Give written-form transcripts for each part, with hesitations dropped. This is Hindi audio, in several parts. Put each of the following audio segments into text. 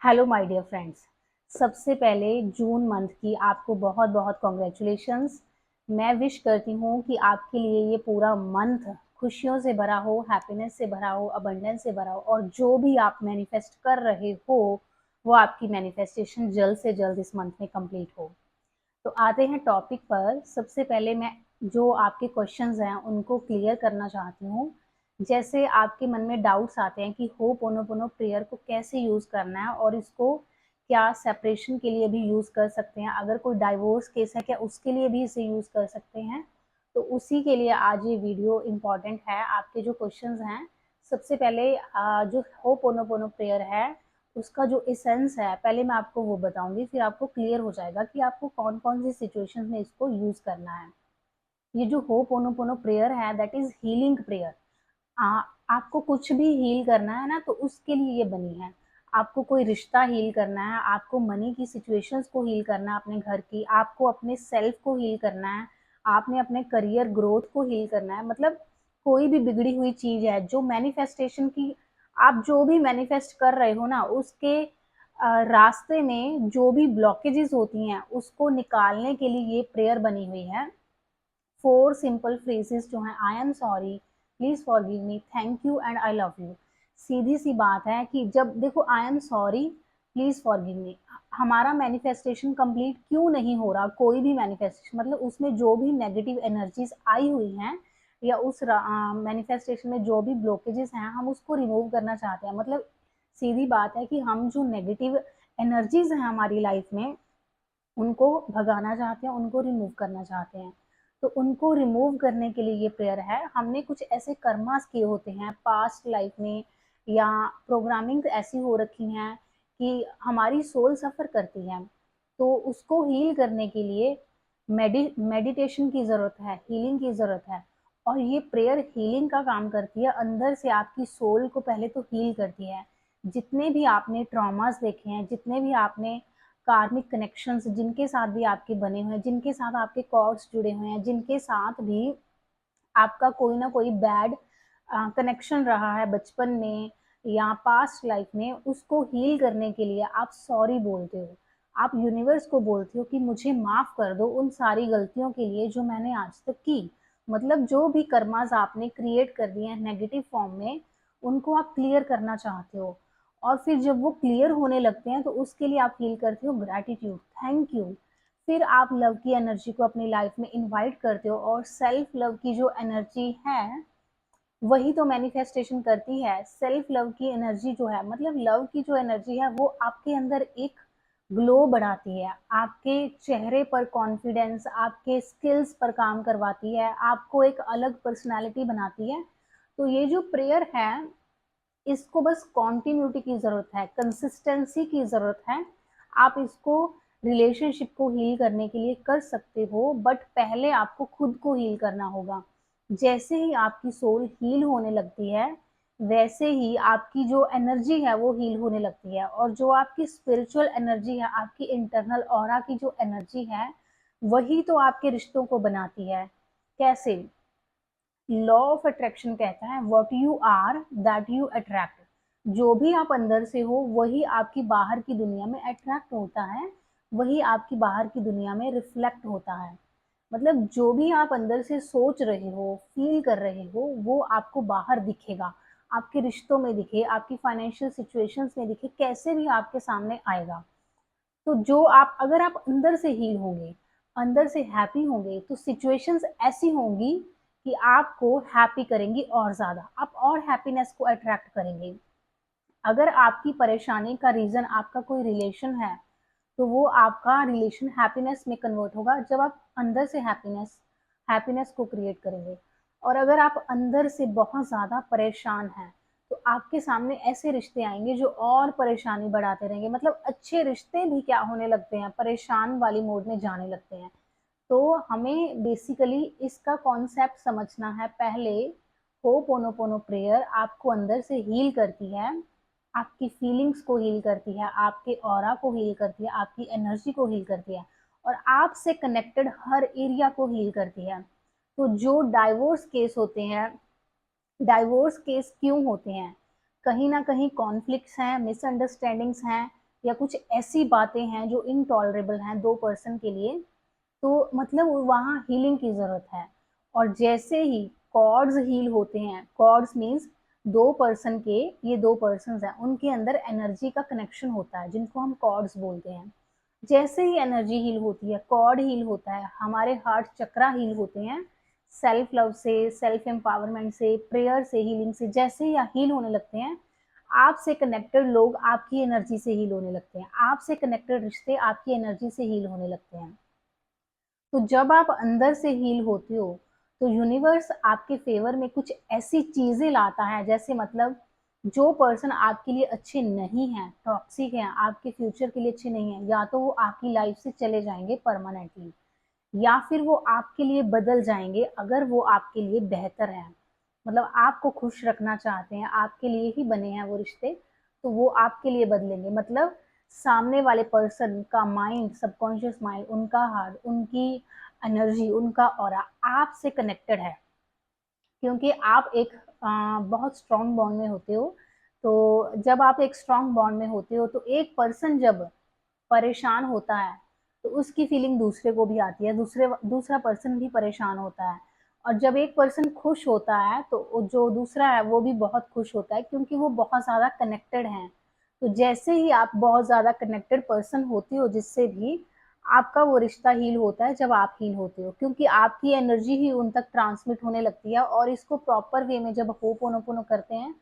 Hello my dear friends. सबसे पहले जून मंथ की आपको बहुत बहुत कॉन्ग्रेचुलेशंस। मैं विश करती हूँ कि आपके लिए ये पूरा मंथ खुशियों से भरा हो, हैप्पीनेस से भरा हो, अबंडेंस से भरा हो, और जो भी आप मैनिफेस्ट कर रहे हो वो आपकी मैनिफेस्टेशन जल्द से जल्द इस मंथ में कंप्लीट हो। तो आते हैं टॉपिक पर। सबसे पहले मैं जो आपके क्वेश्चंस हैं उनको क्लियर करना चाहती हूँ। जैसे आपके मन में डाउट्स आते हैं कि होपोनोपोनो प्रेयर को कैसे यूज़ करना है और इसको क्या सेपरेशन के लिए भी यूज़ कर सकते हैं, अगर कोई डाइवोर्स केस है क्या उसके लिए भी इसे यूज़ कर सकते हैं। तो उसी के लिए आज ये वीडियो इम्पॉर्टेंट है। आपके जो क्वेश्चंस हैं, सबसे पहले जो होपोनोपोनो प्रेयर है उसका जो एसेंस है पहले मैं आपको वो बताऊंगी, फिर आपको क्लियर हो जाएगा कि आपको कौन कौन सी सिचुएशंस में इसको यूज करना है। ये जो होपोनोपोनो प्रेयर है दैट इज हीलिंग प्रेयर। आपको कुछ भी हील करना है ना तो उसके लिए ये बनी है। आपको कोई रिश्ता हील करना है, आपको मनी की सिचुएशंस को हील करना है, अपने घर की, आपको अपने सेल्फ को हील करना है, आपने अपने करियर ग्रोथ को हील करना है। मतलब कोई भी बिगड़ी हुई चीज है जो मैनिफेस्टेशन की, आप जो भी मैनिफेस्ट कर रहे हो ना उसके रास्ते में जो भी ब्लॉकेजेस होती हैं उसको निकालने के लिए ये प्रेयर बनी हुई है। 4 सिंपल फ्रेजेस जो हैं, I am sorry, please forgive me, thank you and I love you. सीधी सी बात है कि जब देखो I am sorry, please forgive me, हमारा मैनिफेस्टेशन कंप्लीट क्यों नहीं हो रहा, कोई भी मैनिफेस्टेशन, मतलब उसमें जो भी नेगेटिव एनर्जीज आई हुई हैं या उस मैनिफेस्टेशन में जो भी ब्लॉकेजेस हैं हम उसको रिमूव करना चाहते हैं। मतलब सीधी बात है कि हम जो नेगेटिव एनर्जीज हैं हमारी लाइफ में उनको भगाना चाहते हैं, उनको रिमूव करना चाहते हैं। तो उनको रिमूव करने के लिए ये प्रेयर है। हमने कुछ ऐसे कर्मास किए होते हैं पास्ट लाइफ में, या प्रोग्रामिंग ऐसी हो रखी हैं कि हमारी सोल सफ़र करती है। तो उसको हील करने के लिए मेडिटेशन की ज़रूरत है, हीलिंग की ज़रूरत है। और ये प्रेयर हीलिंग का काम करती है, अंदर से आपकी सोल को पहले तो हील करती है। जितने भी आपने ट्रॉमास देखे हैं, जितने भी आपने कार्मिक कनेक्शंस जिनके साथ भी आपके बने हुए हैं, जिनके साथ आपके कॉर्ड्स जुड़े हुए हैं, जिनके साथ भी आपका कोई ना कोई बैड कनेक्शन रहा है बचपन में या पास्ट लाइफ में, उसको हील करने के लिए आप सॉरी बोलते हो। आप यूनिवर्स को बोलते हो कि मुझे माफ़ कर दो उन सारी गलतियों के लिए जो मैंने आज तक की। मतलब जो भी कर्मास आपने क्रिएट कर दिए हैं नेगेटिव फॉर्म में, उनको आप क्लियर करना चाहते हो। और फिर जब वो क्लियर होने लगते हैं तो उसके लिए आप फील करते हो ग्रैटिट्यूड, थैंक यू। फिर आप लव की एनर्जी को अपनी लाइफ में इनवाइट करते हो, और सेल्फ लव की जो एनर्जी है वही तो मैनिफेस्टेशन करती है। सेल्फ लव की एनर्जी जो है, मतलब लव की जो एनर्जी है वो आपके अंदर एक ग्लो बढ़ाती है, आपके चेहरे पर कॉन्फिडेंस, आपके स्किल्स पर काम करवाती है, आपको एक अलग पर्सनालिटी बनाती है। तो ये जो प्रेयर है इसको बस कॉन्टिन्यूटी की ज़रूरत है, कंसिस्टेंसी की ज़रूरत है। आप इसको रिलेशनशिप को हील करने के लिए कर सकते हो, बट पहले आपको खुद को हील करना होगा। जैसे ही आपकी सोल हील होने लगती है वैसे ही आपकी जो एनर्जी है वो हील होने लगती है, और जो आपकी स्पिरिचुअल एनर्जी है, आपकी इंटरनल ऑरा की जो एनर्जी है, वही तो आपके रिश्तों को बनाती है। कैसे? लॉ ऑफ अट्रैक्शन कहता है what you are that you attract. जो भी आप अंदर से हो वही आपकी बाहर की दुनिया में अट्रैक्ट होता है, वही आपकी बाहर की दुनिया में रिफ्लेक्ट होता है। मतलब जो भी आप अंदर से सोच रहे हो, फील कर रहे हो, वो आपको बाहर दिखेगा, आपके रिश्तों में दिखे, आपकी फाइनेंशियल सिचुएशंस में दिखे, कैसे भी आपके सामने आएगा। तो जो आप, अगर आप अंदर से हील होंगे, अंदर से हैप्पी होंगे, तो सिचुएशंस ऐसी होंगी कि आपको हैप्पी करेंगी और ज़्यादा, आप और हैप्पीनेस को अट्रैक्ट करेंगे। अगर आपकी परेशानी का रीज़न आपका कोई रिलेशन है, तो वो आपका रिलेशन हैप्पीनेस में कन्वर्ट होगा जब आप अंदर से हैप्पीनेस हैप्पीनेस को क्रिएट करेंगे। और अगर आप अंदर से बहुत ज़्यादा परेशान हैं तो आपके सामने ऐसे रिश्ते आएंगे जो और परेशानी बढ़ाते रहेंगे। मतलब अच्छे रिश्ते भी क्या होने लगते हैं, परेशान वाली मोड में जाने लगते हैं। तो हमें बेसिकली इसका कॉन्सेप्ट समझना है पहले। होपोनोपोनो प्रेयर आपको अंदर से हील करती है, आपकी फीलिंग्स को हील करती है, आपके ऑरा को हील करती है, आपकी एनर्जी को हील करती है, और आपसे कनेक्टेड हर एरिया को हील करती है। तो जो डाइवोर्स केस होते हैं, डाइवोर्स केस क्यों होते हैं? कहीं ना कहीं कॉन्फ्लिक्ट्स हैं, मिसअंडरस्टैंडिंग्स हैं, या कुछ ऐसी बातें हैं जो इनटॉलरेबल हैं दो पर्सन के लिए, तो मतलब वहाँ हीलिंग की ज़रूरत है। और जैसे ही कॉर्ड्स हील होते हैं, कॉर्ड्स मीन्स दो पर्सन के, ये दो पर्सन हैं, उनके अंदर एनर्जी का कनेक्शन होता है जिनको हम कॉर्ड्स बोलते हैं। जैसे ही एनर्जी हील होती है, कॉर्ड हील होता है, हमारे हार्ट चक्रा हील होते हैं, सेल्फ लव से, सेल्फ एम्पावरमेंट से, प्रेयर से, हीलिंग से, जैसे ही हील होने लगते हैं, आपसे कनेक्टेड लोग आपकी एनर्जी से हील होने लगते हैं, आपसे कनेक्टेड रिश्ते आपकी एनर्जी से हील होने लगते हैं। तो जब आप अंदर से हील होते हो, तो यूनिवर्स आपके फेवर में कुछ ऐसी चीजें लाता है, जैसे मतलब जो पर्सन आपके लिए अच्छे नहीं हैं, टॉक्सिक हैं, आपके फ्यूचर के लिए अच्छे नहीं हैं, या तो वो आपकी लाइफ से चले जाएंगे परमानेंटली, या फिर वो आपके लिए बदल जाएंगे अगर वो आपके लिए बेहतर है। मतलब आपको खुश रखना चाहते हैं, आपके लिए ही बने हैं वो रिश्ते, तो वो आपके लिए बदलेंगे। मतलब सामने वाले पर्सन का माइंड, सबकॉन्शियस माइंड, उनका हार्ट, उनकी एनर्जी, उनका ऑरा आपसे कनेक्टेड है, क्योंकि आप एक बहुत स्ट्रॉन्ग बॉन्ड में होते हो। तो जब आप एक स्ट्रॉन्ग बॉन्ड में होते हो, तो एक पर्सन जब परेशान होता है, तो उसकी फीलिंग दूसरे को भी आती है, दूसरा पर्सन भी परेशान होता है। और जब एक पर्सन खुश होता है, तो जो दूसरा है वो भी बहुत खुश होता है, क्योंकि वो बहुत ज़्यादा कनेक्टेड हैं। तो जैसे ही आप बहुत ज़्यादा कनेक्टेड पर्सन होते हो जिससे भी, आपका वो रिश्ता हील होता है जब आप हील होते हो, क्योंकि आपकी एनर्जी ही उन तक ट्रांसमिट होने लगती है। और इसको प्रॉपर वे में जब होपोनोपोनो करते हैं,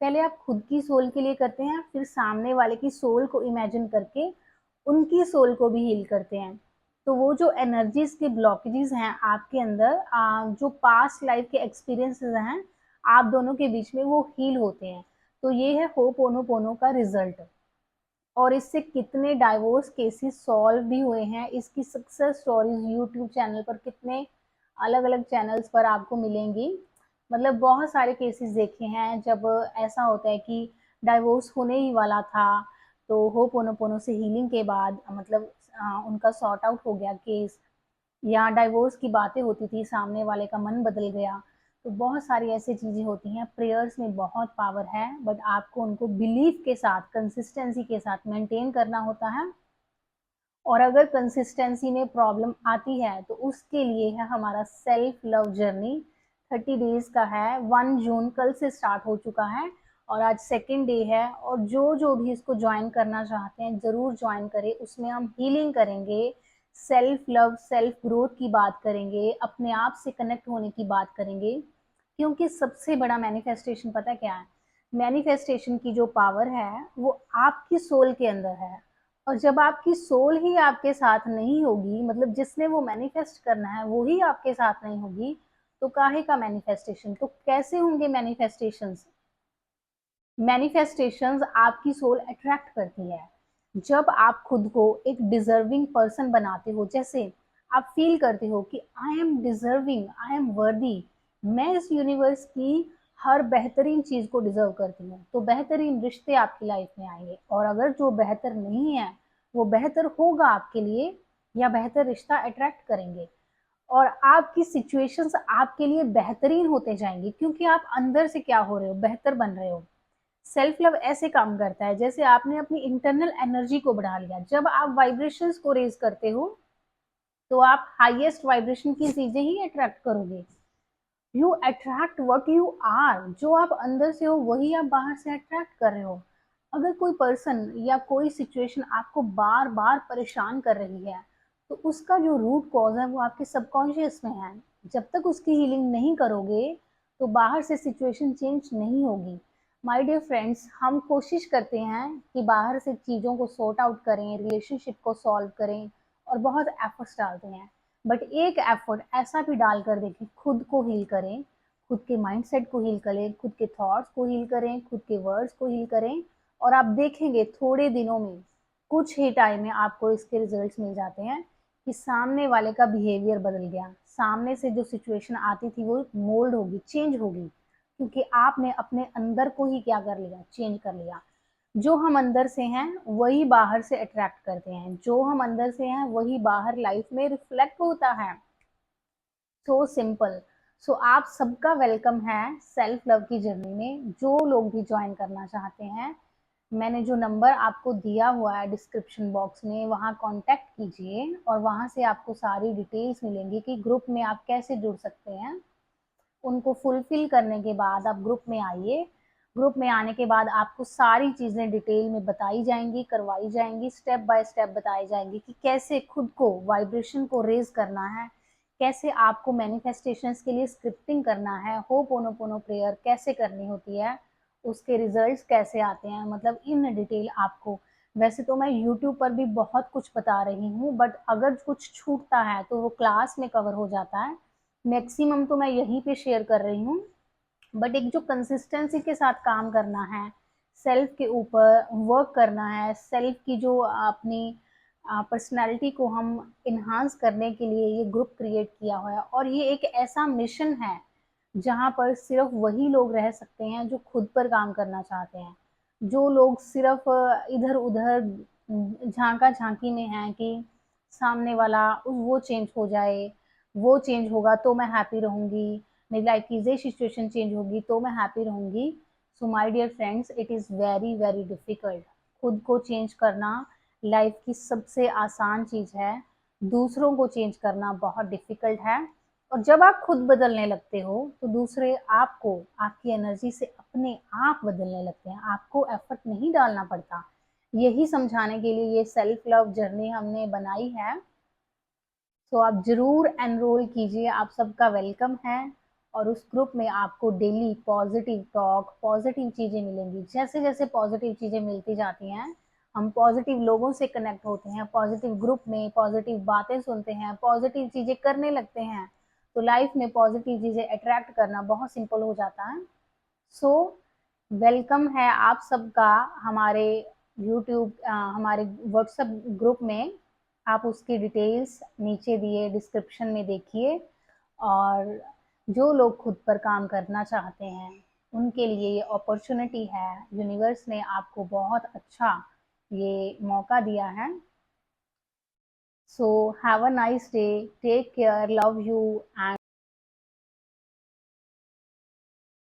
पहले आप खुद की सोल के लिए करते हैं, फिर सामने वाले की सोल को इमेजिन करके उनकी सोल को भी हील करते हैं। तो वो जो एनर्जीज के ब्लॉकेजेस हैं आपके अंदर, जो पास्ट लाइफ के एक्सपीरियंसेस हैं आप दोनों के बीच में, वो हील होते हैं। तो ये है होपोनोपोनो का रिजल्ट। और इससे कितने डाइवोर्स केसेस सॉल्व भी हुए हैं, इसकी सक्सेस स्टोरीज यूट्यूब चैनल पर, कितने अलग अलग चैनल्स पर आपको मिलेंगी। मतलब बहुत सारे केसेस देखे हैं जब ऐसा होता है कि डाइवोर्स होने ही वाला था, तो होपोनोपोनो से हीलिंग के बाद मतलब उनका सॉर्ट आउट हो गया केस, या डाइवोर्स की बातें होती थी, सामने वाले का मन बदल गया। तो बहुत सारी ऐसी चीजें होती हैं। प्रेयर्स में बहुत पावर है, बट आपको उनको बिलीफ के साथ, कंसिस्टेंसी के साथ मेंटेन करना होता है। और अगर कंसिस्टेंसी में प्रॉब्लम आती है, तो उसके लिए है हमारा सेल्फ लव जर्नी। 30 डेज का है, 1 जून कल से स्टार्ट हो चुका है, और आज सेकेंड डे है। और जो जो भी इसको ज्वाइन करना चाहते हैं ज़रूर ज्वाइन करें। उसमें हम हीलिंग करेंगे, सेल्फ लव, सेल्फ ग्रोथ की बात करेंगे, अपने आप से कनेक्ट होने की बात करेंगे। क्योंकि सबसे बड़ा मैनिफेस्टेशन पता क्या है? मैनिफेस्टेशन की जो पावर है वो आपकी सोल के अंदर है। और जब आपकी सोल ही आपके साथ नहीं होगी, मतलब जिसने वो मैनिफेस्ट करना है वो ही आपके साथ नहीं होगी, तो काहे का मैनिफेस्टेशन? तो कैसे होंगे मैनिफेस्टेशंस? मैनिफेस्टेशंस आपकी सोल अट्रैक्ट करती है जब आप खुद को एक डिजर्विंग पर्सन बनाते हो। जैसे आप फील करते हो कि I am deserving, I am वर्दी, मैं इस यूनिवर्स की हर बेहतरीन चीज को डिजर्व करती हूँ, तो बेहतरीन रिश्ते आपकी लाइफ में आएंगे। और अगर जो बेहतर नहीं है वो बेहतर होगा आपके लिए, या बेहतर रिश्ता अट्रैक्ट करेंगे। और आपकी सिचुएशंस आपके लिए बेहतरीन होते जाएंगी, क्योंकि आप अंदर से क्या हो रहे हो, बेहतर बन रहे हो। सेल्फ लव ऐसे काम करता है जैसे आपने अपनी इंटरनल एनर्जी को बढ़ा लिया। जब आप वाइब्रेशंस को रेज करते हो, तो आप हाईएस्ट वाइब्रेशन की चीजें ही अट्रैक्ट करोगे। You attract what you are, जो आप अंदर से हो वही आप बाहर से अट्रैक्ट कर रहे हो। अगर कोई पर्सन या कोई सिचुएशन आपको बार बार परेशान कर रही है, तो उसका जो रूट कॉज है वो आपके सबकॉन्शियस में है। जब तक उसकी हीलिंग नहीं करोगे, तो बाहर से सिचुएशन चेंज नहीं होगी। माय डियर फ्रेंड्स, हम कोशिश करते हैं कि बाहर से चीज़ों को सॉर्ट आउट करें, रिलेशनशिप को सॉल्व करें, और बहुत एफर्ट्स डालते हैं। बट एक एफर्ट ऐसा भी डाल कर देखें, खुद को हील करें, खुद के माइंडसेट को हील करें, खुद के थॉट्स को हील करें, खुद के वर्ड्स को हील करें, और आप देखेंगे थोड़े दिनों में, कुछ ही टाइम में आपको इसके रिजल्ट्स मिल जाते हैं कि सामने वाले का बिहेवियर बदल गया, सामने से जो सिचुएशन आती थी वो मोल्ड होगी, चेंज होगी, क्योंकि आपने अपने अंदर को ही क्या कर लिया, चेंज कर लिया। जो हम अंदर से हैं वही बाहर से अट्रैक्ट करते हैं, जो हम अंदर से हैं वही बाहर लाइफ में रिफ्लेक्ट होता है। So simple. सो आप सबका वेलकम है सेल्फ लव की जर्नी में। जो लोग भी ज्वाइन करना चाहते हैं, मैंने जो नंबर आपको दिया हुआ है डिस्क्रिप्शन बॉक्स में, वहाँ कांटेक्ट कीजिए और वहाँ से आपको सारी डिटेल्स मिलेंगी कि ग्रुप में आप कैसे जुड़ सकते हैं। उनको फुलफिल करने के बाद आप ग्रुप में आइए। ग्रुप में आने के बाद आपको सारी चीज़ें डिटेल में बताई जाएंगी, करवाई जाएंगी, स्टेप बाय स्टेप बताई जाएंगी कि कैसे खुद को वाइब्रेशन को रेज करना है, कैसे आपको मैनिफेस्टेशंस के लिए स्क्रिप्टिंग करना है, होपोनोपोनो प्रेयर कैसे करनी होती है, उसके रिजल्ट्स कैसे आते हैं, मतलब इन डिटेल आपको। वैसे तो मैं यूट्यूब पर भी बहुत कुछ बता रही हूँ, बट अगर कुछ छूटता है तो वो क्लास में कवर हो जाता है। मैक्सिमम तो मैं यहीं पे शेयर कर रही हूँ, बट एक जो कंसिस्टेंसी के साथ काम करना है, सेल्फ के ऊपर वर्क करना है, सेल्फ की जो अपनी पर्सनालिटी को हम इन्हांस करने के लिए ये ग्रुप क्रिएट किया हुआ है। और ये एक ऐसा मिशन है जहाँ पर सिर्फ वही लोग रह सकते हैं जो खुद पर काम करना चाहते हैं। जो लोग सिर्फ इधर उधर झांका झांकी में हैं कि सामने वाला वो चेंज हो जाए, वो चेंज होगा तो मैं हैप्पी रहूंगी, मेरी लाइफ की ये सिचुएशन चेंज होगी तो मैं हैप्पी रहूंगी। So my dear friends, it is very very difficult. खुद को चेंज करना लाइफ की सबसे आसान चीज़ है, दूसरों को चेंज करना बहुत डिफिकल्ट है। और जब आप खुद बदलने लगते हो तो दूसरे आपको आपकी एनर्जी से अपने आप बदलने लगते हैं, आपको एफर्ट नहीं डालना पड़ता। यही समझाने के लिए ये सेल्फ लव जर्नी हमने बनाई है। तो आप जरूर एनरोल कीजिए, आप सबका वेलकम है। और उस ग्रुप में आपको डेली पॉजिटिव टॉक, पॉजिटिव चीजें मिलेंगी। जैसे जैसे पॉजिटिव चीजें मिलती जाती हैं, हम पॉजिटिव लोगों से कनेक्ट होते हैं, पॉजिटिव ग्रुप में पॉजिटिव बातें सुनते हैं, पॉजिटिव चीजें करने लगते हैं, तो लाइफ में पॉजिटिव चीजें अट्रैक्ट करना बहुत सिंपल हो जाता है। सो वेलकम है आप सबका हमारे यूट्यूब हमारे व्हाट्सएप ग्रुप में। आप उसकी डिटेल्स नीचे दिए डिस्क्रिप्शन में देखिए। और जो लोग खुद पर काम करना चाहते हैं उनके लिए ये अपॉर्चुनिटी है, यूनिवर्स ने आपको बहुत अच्छा ये मौका दिया है। So have a nice day, take care, love you and